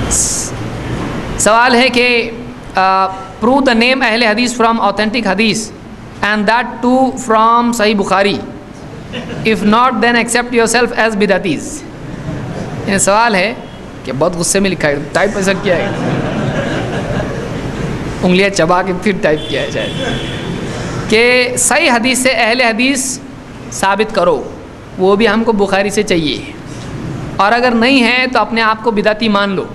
سوال ہے کہ prove the name اہل حدیث from authentic حدیث and that too from صحیح بخاری. if not then accept yourself as بدعتیز. یہ سوال ہے کہ بہت غصے میں لکھا ہے, ٹائپ ایسا کیا ہے, انگلیاں چبا کے پھر ٹائپ کیا ہے شاید, کہ صحیح حدیث سے اہل حدیث ثابت کرو, وہ بھی ہم کو بخاری سے چاہیے, اور اگر نہیں ہے تو اپنے آپ کو بدعتی مان لو.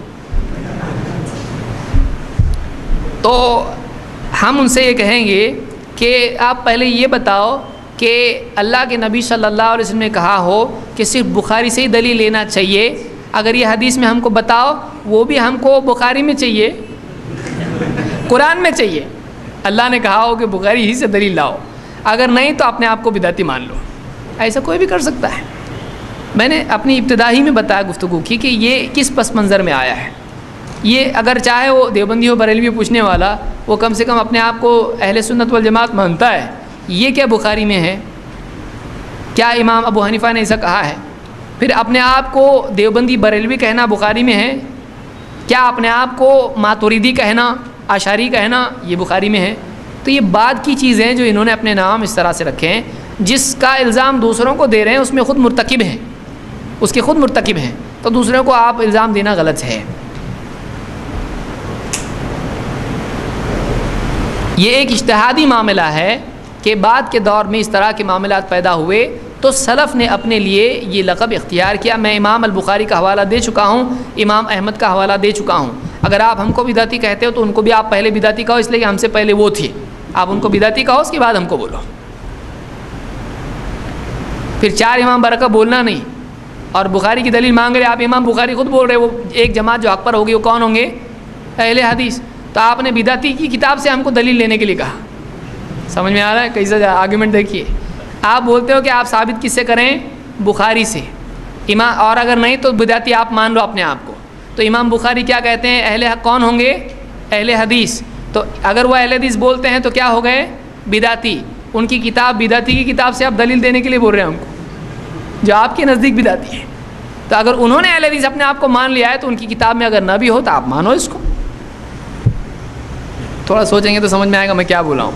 تو ہم ان سے یہ کہیں گے کہ آپ پہلے یہ بتاؤ کہ اللہ کے نبی صلی اللہ علیہ وسلم نے کہا ہو کہ صرف بخاری سے ہی دلیل لینا چاہیے, اگر یہ حدیث میں ہم کو بتاؤ, وہ بھی ہم کو بخاری میں چاہیے, قرآن میں چاہیے. اللہ نے کہا ہو کہ بخاری ہی سے دلیل لاؤ, اگر نہیں تو اپنے آپ کو بدعتی مان لو. ایسا کوئی بھی کر سکتا ہے. میں نے اپنی ابتدائی میں بتایا گفتگو کی کہ یہ کس پس منظر میں آیا ہے. یہ اگر چاہے وہ دیوبندی ہو بریلوی پوچھنے والا, وہ کم سے کم اپنے آپ کو اہل سنت والجماعت مانتا ہے. یہ کیا بخاری میں ہے؟ کیا امام ابو حنیفہ نے ایسا کہا ہے؟ پھر اپنے آپ کو دیوبندی بریلوی کہنا بخاری میں ہے؟ کیا اپنے آپ کو ماتوریدی کہنا, اشعری کہنا یہ بخاری میں ہے؟ تو یہ بعد کی چیزیں جو انہوں نے اپنے نام اس طرح سے رکھے ہیں, جس کا الزام دوسروں کو دے رہے ہیں اس میں خود مرتکب ہیں, اس کے خود مرتکب ہیں, تو دوسروں کو آپ الزام دینا غلط ہے. یہ ایک اجتہادی معاملہ ہے کہ بعد کے دور میں اس طرح کے معاملات پیدا ہوئے تو سلف نے اپنے لیے یہ لقب اختیار کیا. میں امام البخاری کا حوالہ دے چکا ہوں, امام احمد کا حوالہ دے چکا ہوں. اگر آپ ہم کو بدعتی کہتے ہو تو ان کو بھی آپ پہلے بدعتی کہو, اس لیے کہ ہم سے پہلے وہ تھے. آپ ان کو بدعتی کہو, اس کے بعد ہم کو بولو. پھر چار امام برکہ بولنا نہیں, اور بخاری کی دلیل مانگ رہے, آپ امام بخاری خود بول رہے, وہ ایک جماعت جو حق پر ہوگی وہ کون ہوں گے؟ اہل حدیث. تو آپ نے بدعتی کی کتاب سے ہم کو دلیل لینے کے لیے کہا. سمجھ میں آ رہا ہے کیسا آرگیومنٹ؟ دیکھیے, آپ بولتے ہو کہ آپ ثابت کس سے کریں؟ بخاری سے. امام, اور اگر نہیں تو بدعتی آپ مان لو اپنے آپ کو. تو امام بخاری کیا کہتے ہیں؟ اہل حق کون ہوں گے؟ اہل حدیث. تو اگر وہ اہل حدیث بولتے ہیں تو کیا ہو گئے؟ بدعتی. ان کی کتاب بدعتی کی کتاب سے آپ دلیل دینے کے لیے بول رہے ہیں ہم کو, جو آپ کے نزدیک بدعتی ہے. تو اگر انہوں نے اہل حدیث اپنے آپ کو مان لیا ہے تو ان کی کتاب میں اگر نہ بھی ہو تو آپ مانو اس کو. تھوڑا سوچیں گے تو سمجھ میں آئے گا میں کیا بولا ہوں.